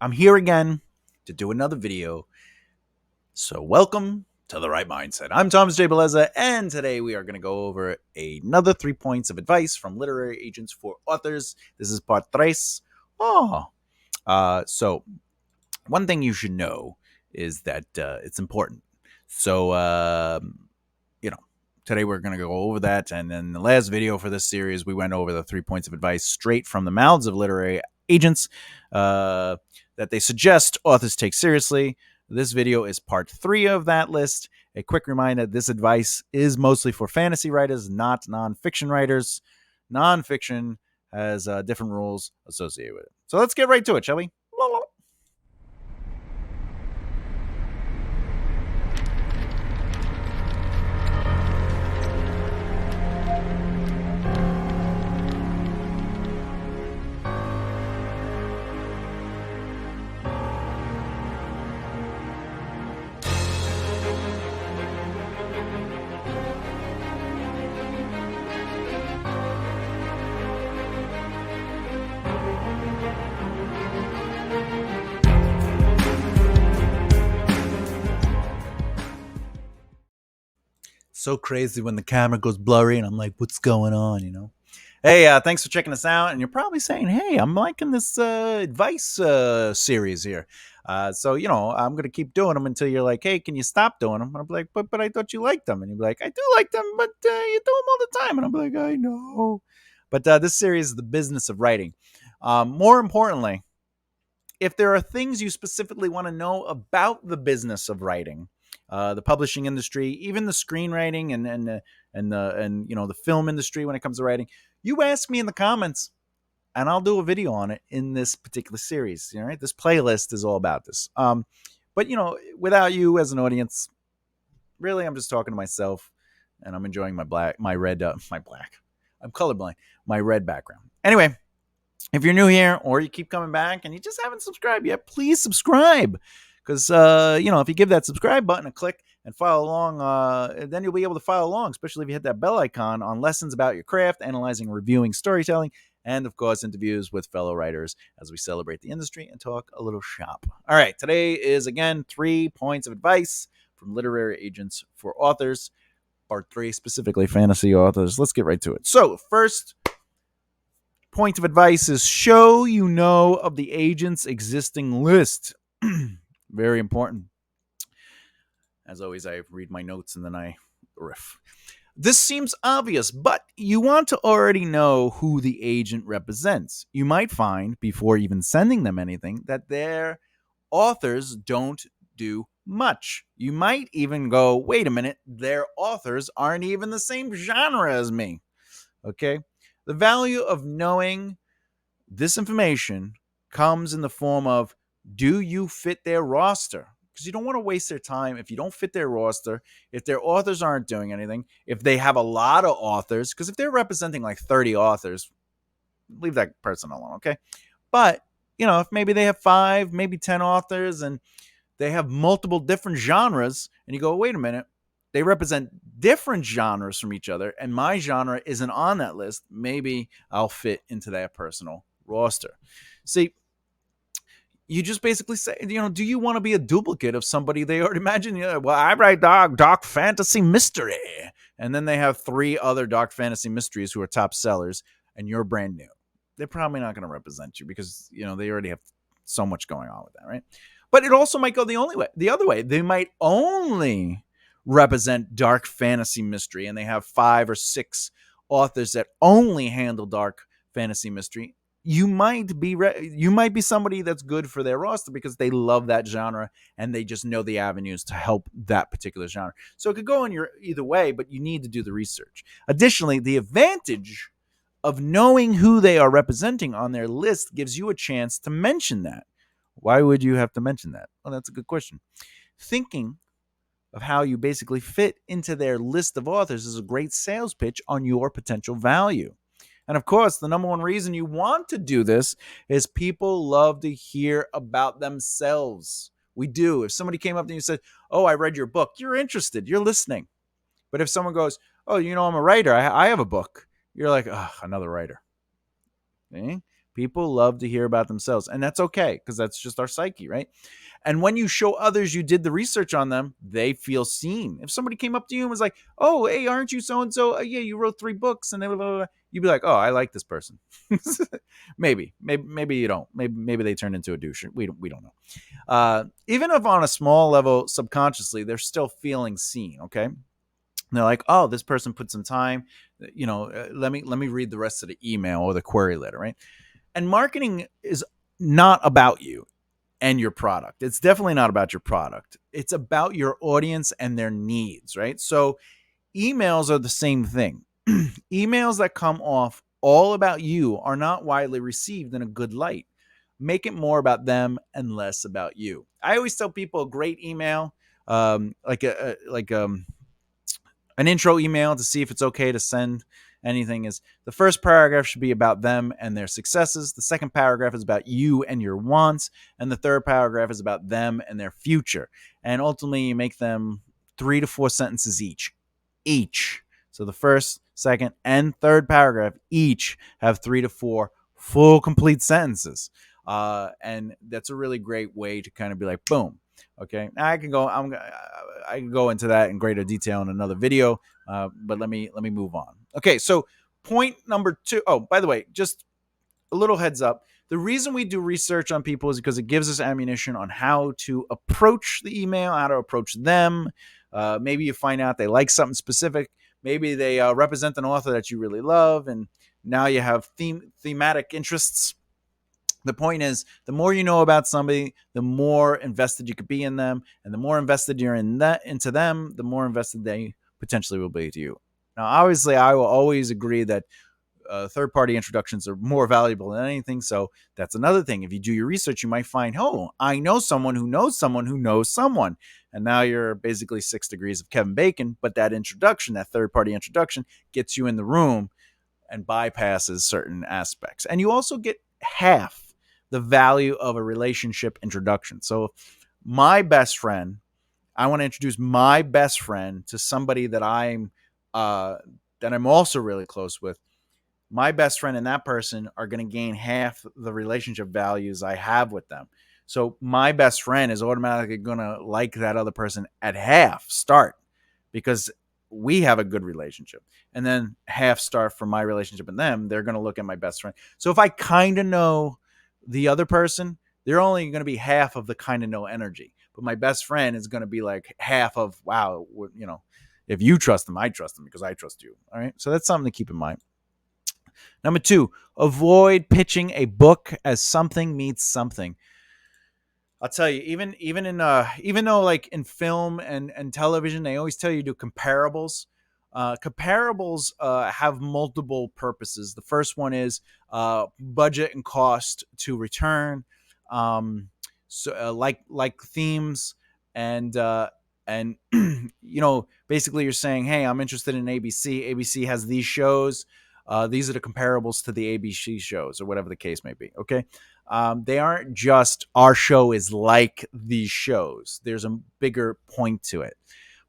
I'm here again to do another video. So, welcome to the right mindset. I'm Thomas J. Bellezza, and today we are going to go over another 3 points of advice from literary agents for authors. This is part tres. Oh, so one thing you should know is that it's important. So, you know, today we're going to go over that. And in the last video for this series, we went over the 3 points of advice straight from the mouths of literary agents that they suggest authors take seriously. This video is part 3 of that list. A quick reminder, this advice is mostly for fantasy writers, not nonfiction writers. Nonfiction has different rules associated with it. So let's get right to it, shall we? So crazy when the camera goes blurry and I'm like, what's going on? Hey, thanks for checking us out. And you're probably saying, hey, I'm liking this advice series here. I'm going to keep doing them until you're like, hey, can you stop doing them? And I'm like, but I thought you liked them. And you're like, I do like them, but you do them all the time. And I'm like, I know. But this series is the business of writing. More importantly, if there are things you specifically want to know about the business of writing, the publishing industry, even the screenwriting and the film industry when it comes to writing, you ask me in the comments, and I'll do a video on it in this particular series. All right, this playlist is all about this. But without you as an audience, really, I'm just talking to myself, and I'm enjoying my red, my black. I'm colorblind. My red background. Anyway, if you're new here or you keep coming back and you just haven't subscribed yet, please subscribe. Because, if you give that subscribe button a click and follow along, then you'll be able to follow along, especially if you hit that bell icon on lessons about your craft, analyzing, reviewing, storytelling, and, of course, interviews with fellow writers as we celebrate the industry and talk a little shop. All right, today is, again, 3 points of advice from literary agents for authors, part 3, specifically fantasy authors. Let's get right to it. So, first point of advice is show you know of the agent's existing list. Very important. As always, I read my notes and then I riff. This seems obvious, but you want to already know who the agent represents. You might find, before even sending them anything, that their authors don't do much. You might even go, wait a minute, their authors aren't even the same genre as me. Okay? The value of knowing this information comes in the form of, do you fit their roster? Because you don't want to waste their time if you don't fit their roster, if their authors aren't doing anything, if they have a lot of authors, because if they're representing like 30 authors, leave that person alone, okay? But, if maybe they have 5, maybe 10 authors and they have multiple different genres, and you go, wait a minute, they represent different genres from each other, and my genre isn't on that list, maybe I'll fit into that personal roster. See, you just basically say, do you want to be a duplicate of somebody they already imagine? Well, I write dark fantasy mystery. And then they have 3 other dark fantasy mysteries who are top sellers, and you're brand new. They're probably not going to represent you because, they already have so much going on with that, right? But it also might go the other way. They might only represent dark fantasy mystery, and they have 5 or 6 authors that only handle dark fantasy mystery. You might be somebody that's good for their roster because they love that genre and they just know the avenues to help that particular genre. So it could go in either way, but you need to do the research. Additionally, the advantage of knowing who they are representing on their list gives you a chance to mention that. Why would you have to mention that? Well, that's a good question. Thinking of how you basically fit into their list of authors is a great sales pitch on your potential value. And of course, the number one reason you want to do this is people love to hear about themselves. We do. If somebody came up to you and said, oh, I read your book, you're interested, you're listening. But if someone goes, oh, I'm a writer, I have a book, you're like, oh, another writer. Okay? People love to hear about themselves, and that's okay because that's just our psyche, right? And when you show others you did the research on them, they feel seen. If somebody came up to you and was like, "Oh, hey, aren't you so and so? Yeah, you wrote 3 books," and blah, blah, blah, you'd be like, "Oh, I like this person." maybe you don't. Maybe they turned into a douche. We don't know. Even if on a small level, subconsciously, they're still feeling seen. Okay, and they're like, "Oh, this person put some time. Let me read the rest of the email or the query letter, right?" And marketing is not about you and your product. It's definitely not about your product. It's about your audience and their needs, right? So emails are the same thing. Emails that come off all about you are not widely received in a good light. Make it more about them and less about you. I always tell people a great email, like an intro email to see if it's okay to send anything, is the first paragraph should be about them and their successes. The second paragraph is about you and your wants. And the third paragraph is about them and their future. And ultimately, you make them 3 to 4 sentences each. So the first, second, and third paragraph each have 3 to 4 full, complete sentences. And that's a really great way to kind of be like, boom. Okay, now I can go into that in greater detail in another video, but let me move on. Okay, so point number 2. Oh, by the way, just a little heads up. The reason we do research on people is because it gives us ammunition on how to approach the email, how to approach them. Maybe you find out they like something specific. Maybe they represent an author that you really love, and now you have thematic interests. The point is, the more you know about somebody, the more invested you could be in them, and the more invested you're into them, the more invested they potentially will be to you. Now, obviously, I will always agree that third-party introductions are more valuable than anything. So that's another thing. If you do your research, you might find, oh, I know someone who knows someone who knows someone, and now you're basically 6 degrees of Kevin Bacon. But that introduction, that third-party introduction, gets you in the room and bypasses certain aspects, and you also get half the value of a relationship introduction. So my best friend, I want to introduce my best friend to somebody that I'm also really close with. My best friend and that person are going to gain half the relationship values I have with them. So my best friend is automatically going to like that other person at half start because we have a good relationship. And then half start from my relationship and them, they're going to look at my best friend. So if I kind of know the other person, they're only going to be half of the kind of know energy. But my best friend is going to be like half of, wow, if you trust them, I trust them because I trust you. All right. So that's something to keep in mind. Number 2, avoid pitching a book as something meets something. I'll tell you, even though like in film and television, they always tell you to do comparables. Comparables have multiple purposes. The first one is budget and cost to return. Like themes and basically you're saying, hey, I'm interested in ABC. ABC has these shows. These are the comparables to the ABC shows or whatever the case may be. Okay. They aren't just our show is like these shows. There's a bigger point to it.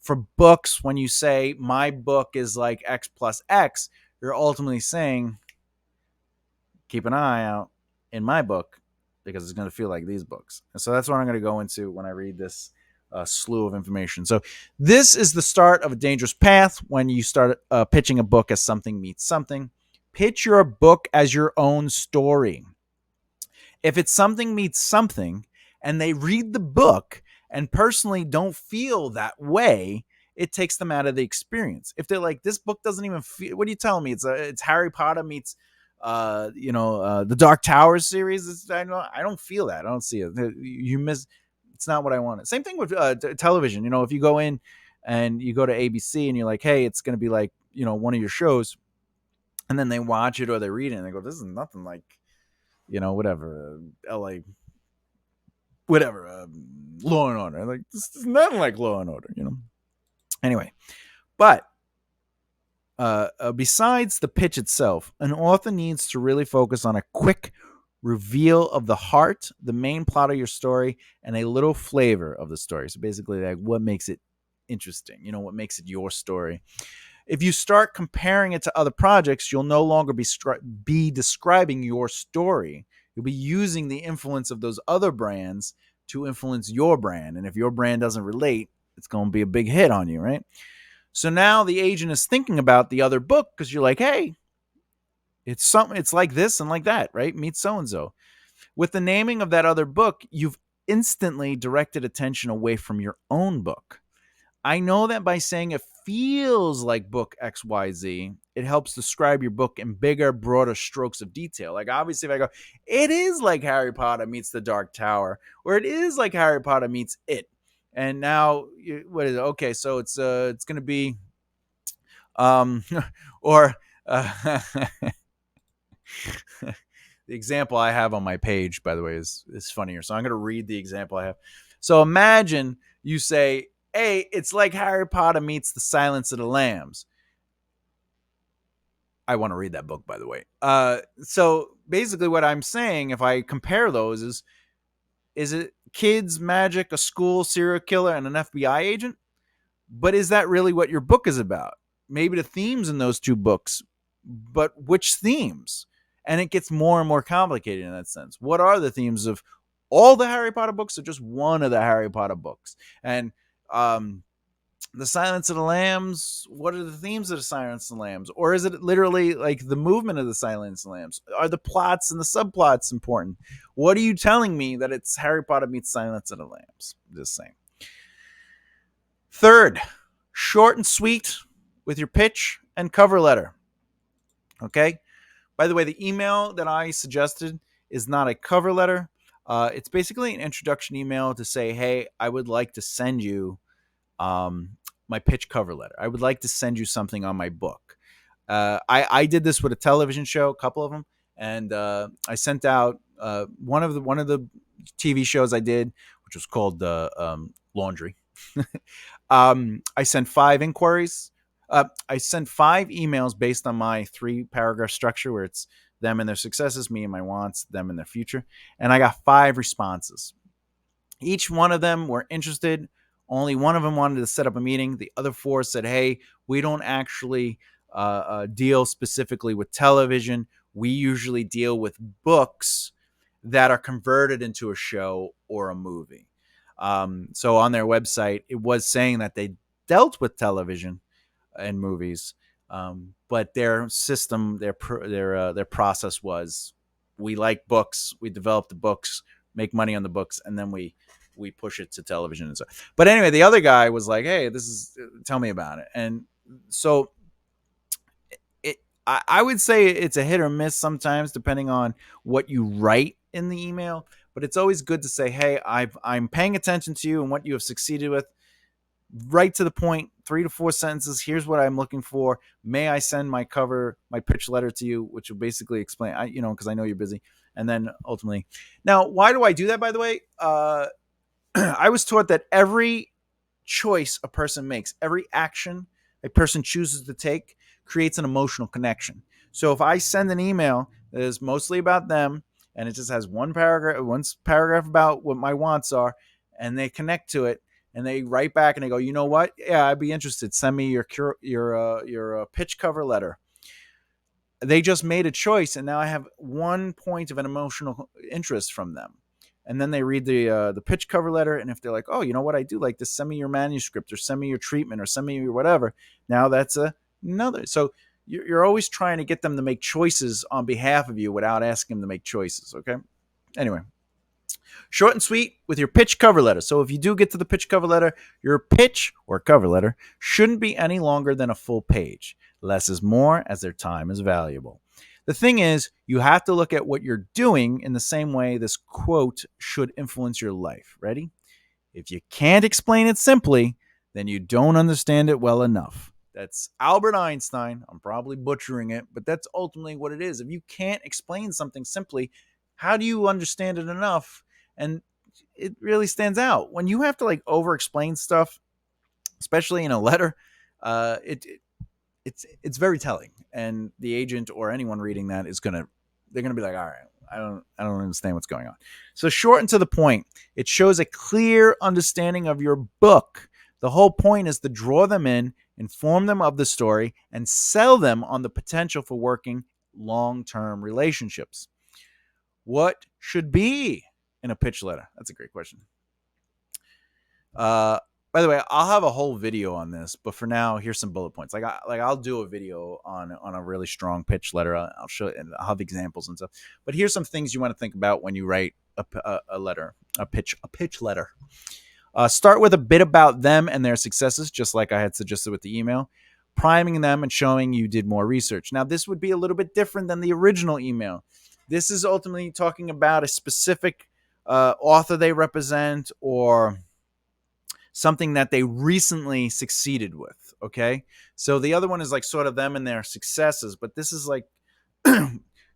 For books, when you say my book is like X plus X, you're ultimately saying keep an eye out in my book because it's going to feel like these books. And so that's what I'm going to go into when I read this slew of information. So this is the start of a dangerous path when you start pitching a book as something meets something. Pitch your book as your own story. If it's something meets something and they read the book and personally don't feel that way, it takes them out of the experience. If they're like, this book doesn't even feel, what are you telling me? It's Harry Potter meets, the Dark Tower series. I don't feel that. I don't see it. You miss. It's not what I wanted. Same thing with television. If you go in and you go to ABC and you're like, hey, it's going to be like, one of your shows, and then they watch it or they read it and they go, this is nothing like, whatever, LA, whatever, Law and Order. Like, this is nothing like Law and Order, Anyway, but besides the pitch itself, an author needs to really focus on a quick reveal of the heart, the main plot of your story, and a little flavor of the story. So basically, like what makes it interesting, what makes it your story. If you start comparing it to other projects, you'll no longer be describing your story. You'll be using the influence of those other brands to influence your brand. And if your brand doesn't relate, it's going to be a big hit on you, right? So now the agent is thinking about the other book because you're like, hey, it's something, it's like this and like that, right? Meet so and so. With the naming of that other book, you've instantly directed attention away from your own book. I know that by saying it feels like book XYZ, it helps describe your book in bigger, broader strokes of detail. Like, obviously, if I go, it is like Harry Potter meets the Dark Tower, or it is like Harry Potter meets It. And now, what is it? Okay, so it's going to be, um, or, the example I have on my page, by the way, is funnier. So I'm going to read the example I have. So imagine you say, hey, it's like Harry Potter meets The Silence of the Lambs. I want to read that book, by the way. So basically what I'm saying, if I compare those, is it kids, magic, a school, serial killer, and an FBI agent? But is that really what your book is about? Maybe the themes in those two books, but which themes? And it gets more and more complicated in that sense. What are the themes of all the Harry Potter books, or just one of the Harry Potter books? And the Silence of the Lambs, what are the themes of the Silence of the Lambs? Or is it literally like the movement of the Silence of the Lambs? Are the plots and the subplots important? What are you telling me that it's Harry Potter meets Silence of the Lambs? Just saying. Third, short and sweet with your pitch and cover letter. Okay? By the way, the email that I suggested is not a cover letter. It's basically an introduction email to say, hey, I would like to send you my pitch cover letter. I would like to send you something on my book. I did this with a television show, a couple of them, and I sent out one of the TV shows I did, which was called Laundry. I sent 5 inquiries. I sent 5 emails based on my 3-paragraph structure, where it's them and their successes, me and my wants, them and their future, and I got 5 responses. Each one of them were interested. Only one of them wanted to set up a meeting. The other 4 said, hey, we don't actually deal specifically with television. We usually deal with books that are converted into a show or a movie. So on their website, it was saying that they dealt with television and movies, but their system, their process was, we like books, we develop the books, make money on the books, and then we push it to television and so. But anyway, the other guy was like, "Hey, tell me about it." And so I would say it's a hit or miss sometimes, depending on what you write in the email. But it's always good to say, "Hey, I'm paying attention to you and what you have succeeded with. Right to the point, 3 to 4 sentences. Here's what I'm looking for. May I send my pitch letter to you, which will basically explain, because I know you're busy." And then ultimately, now, why do I do that? By the way, I was taught that every choice a person makes, every action a person chooses to take, creates an emotional connection. So if I send an email that is mostly about them, and it just has one paragraph about what my wants are, and they connect to it, and they write back and they go, you know what? Yeah, I'd be interested. Send me your pitch cover letter. They just made a choice, and now I have one point of an emotional interest from them. And then they read the pitch cover letter, and if they're like, oh, you know what, I do like this, send me your manuscript, or send me your treatment, or send me your whatever. Now that's another. So you're always trying to get them to make choices on behalf of you without asking them to make choices. Okay. Anyway, short and sweet with your pitch cover letter. So if you do get to the pitch cover letter, your pitch or cover letter shouldn't be any longer than a full page. Less is more, as their time is valuable. The thing is, you have to look at what you're doing in the same way this quote should influence your life. Ready? If you can't explain it simply, then you don't understand it well enough. That's Albert Einstein. I'm probably butchering it, but that's ultimately what it is. If you can't explain something simply, how do you understand it enough? And it really stands out. When you have to like over explain stuff, especially in a letter, it's very telling. And the agent or anyone reading that they're gonna be like, all right, I don't understand what's going on. So short and to the point, it shows a clear understanding of your book. The whole point is to draw them in, inform them of the story, and sell them on the potential for working long-term relationships. What should be in a pitch letter? That's a great question. Uh, by the way, I'll have a whole video on this, but for now, here's some bullet points. I'll do a video on a really strong pitch letter. I'll show and I'll have examples and stuff. But here's some things you want to think about when you write a letter, a pitch letter. Start with a bit about them and their successes, just like I had suggested with the email, priming them and showing you did more research. Now, this would be a little bit different than the original email. This is ultimately talking about a specific author they represent or something that they recently succeeded with. Okay. So the other one is like sort of them and their successes, but this is like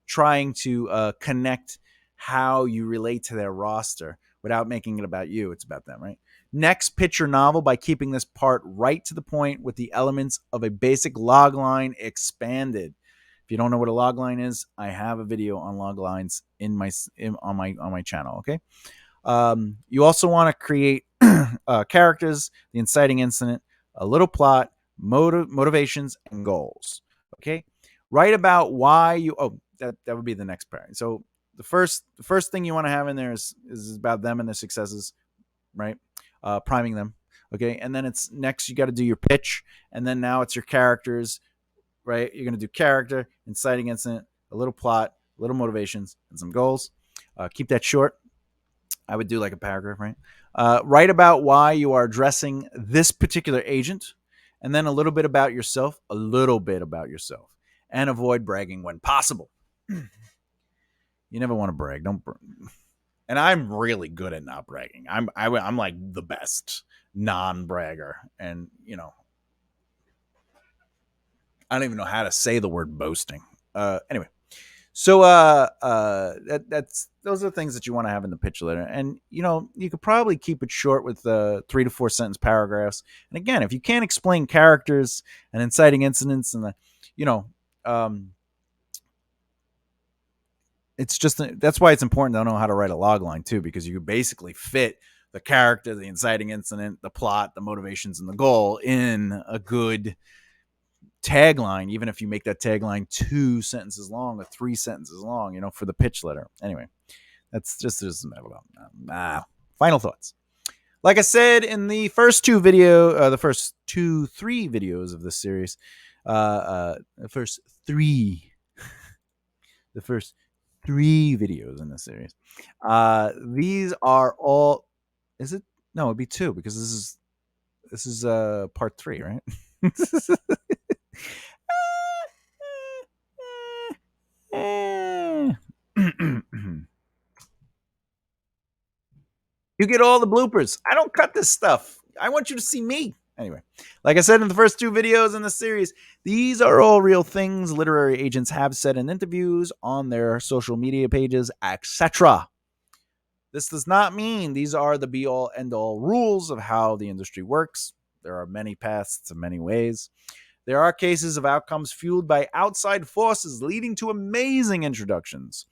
trying to connect how you relate to their roster without making it about you. It's about them, right? Next, pitch your novel by keeping this part right to the point with the elements of a basic log line expanded. If you don't know what a log line is, I have a video on log lines on my channel. Okay. You also want to create characters, the inciting incident, a little plot, motivations, and goals. Okay. Write about why you. Oh, that would be the next part. So the first thing you want to have in there is about them and their successes, right? Priming them. Okay. And then it's next, you got to do your pitch. And then now it's your characters, right? You're going to do character, inciting incident, a little plot, a little motivations, and some goals. Keep that short. I would do like a paragraph, right? Write about why you are addressing this particular agent, and then a little bit about yourself, and avoid bragging when possible. You never want to brag. Don't. And I'm really good at not bragging. I'm like the best non-bragger, and I don't even know how to say the word boasting. Anyway. So that's those are the things that you want to have in the pitch letter, and you could probably keep it short with 3 to 4 sentence paragraphs. And again, if you can't explain characters and inciting incidents, and it's just that's why it's important to know how to write a log line too, because you could basically fit the character, the inciting incident, the plot, the motivations, and the goal in a good tagline, even if you make that tagline 2 sentences long or 3 sentences long, for the pitch letter. Anyway, that's just final thoughts. Like I said in the first 3 videos of this series, the first three videos in this series, these are all. Is it? No, it'd be 2 because this is part 3, right? You get all the bloopers. I don't cut this stuff. I want you to see me. Anyway, like I said in the first 2 videos in the series, these are all real things literary agents have said in interviews, on their social media pages, etc. This does not mean these are the be-all, end-all rules of how the industry works. There are many paths to many ways. There are cases of outcomes fueled by outside forces leading to amazing introductions.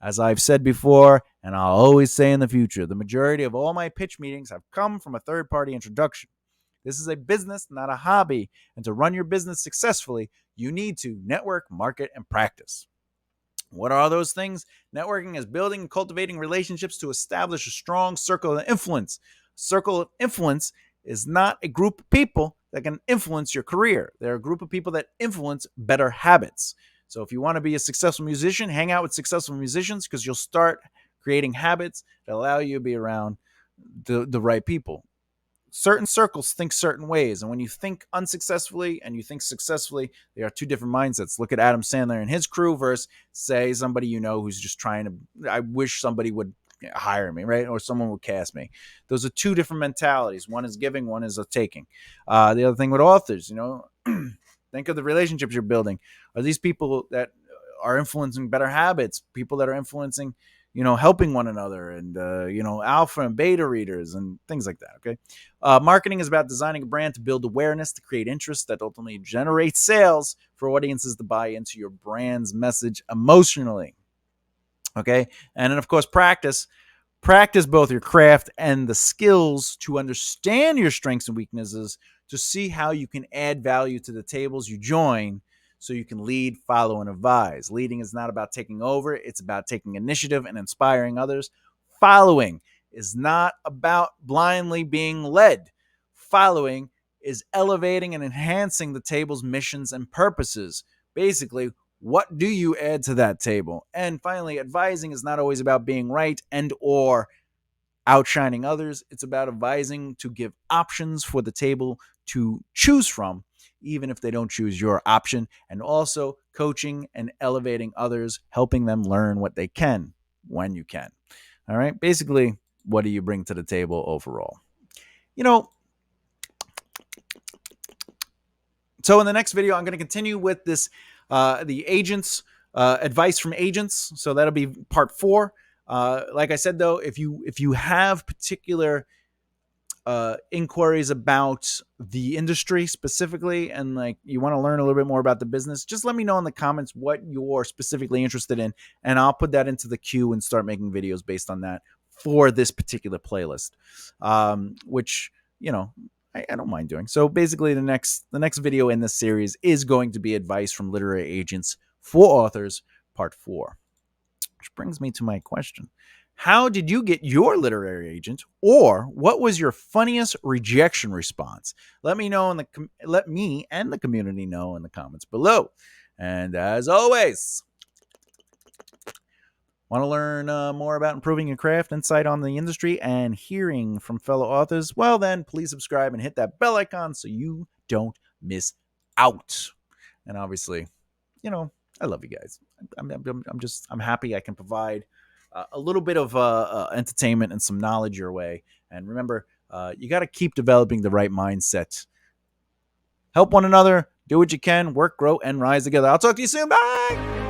As I've said before, and I'll always say in the future, the majority of all my pitch meetings have come from a third-party introduction. This is a business, not a hobby, and to run your business successfully, you need to network, market, and practice. What are those things? Networking is building and cultivating relationships to establish a strong circle of influence. A circle of influence is not a group of people that can influence your career. They're a group of people that influence better habits. So if you want to be a successful musician, hang out with successful musicians, because you'll start creating habits that allow you to be around the right people. Certain circles think certain ways, and when you think unsuccessfully and you think successfully, they are 2 different mindsets. Look at Adam Sandler and his crew versus, say, somebody who's just trying to, I wish somebody would hire me, right? Or someone would cast me. Those are 2 different mentalities. One is giving, one is a taking. The other thing with authors, think of the relationships you're building. Are these people that are influencing better habits, people that are influencing, helping one another, and, alpha and beta readers and things like that, okay? Marketing is about designing a brand to build awareness, to create interest that ultimately generates sales for audiences to buy into your brand's message emotionally, okay? And then, of course, practice. Practice both your craft and the skills to understand your strengths and weaknesses to see how you can add value to the tables you join so you can lead, follow, and advise. Leading is not about taking over, it's about taking initiative and inspiring others. Following is not about blindly being led. Following is elevating and enhancing the table's missions and purposes. Basically, what do you add to that table? And finally, advising is not always about being right and or outshining others. It's about advising to give options for the table to choose from, even if they don't choose your option, and also coaching and elevating others, helping them learn what they can when you can. All right. Basically, what do you bring to the table overall? You know, so in the next video, I'm going to continue with this, the agents, advice from agents. So that'll be part 4. Like I said, though, if you have particular inquiries about the industry specifically, and like you want to learn a little bit more about the business, just let me know in the comments what you're specifically interested in, and I'll put that into the queue and start making videos based on that for this particular playlist, which, you know, I don't mind doing. So basically, the next video in this series is going to be advice from literary agents for authors, part 4. Which brings me to my question. How did you get your literary agent, or what was your funniest rejection response? Let me know let me and the community know in the comments below. And as always, want to learn more about improving your craft, insight on the industry, and hearing from fellow authors? Well, then please subscribe and hit that bell icon so you don't miss out. And obviously, you know, I love you guys. I'm happy I can provide a little bit of entertainment and some knowledge your way. And remember, you got to keep developing the right mindset. Help one another, do what you can, work, grow, and rise together. I'll talk to you soon. Bye.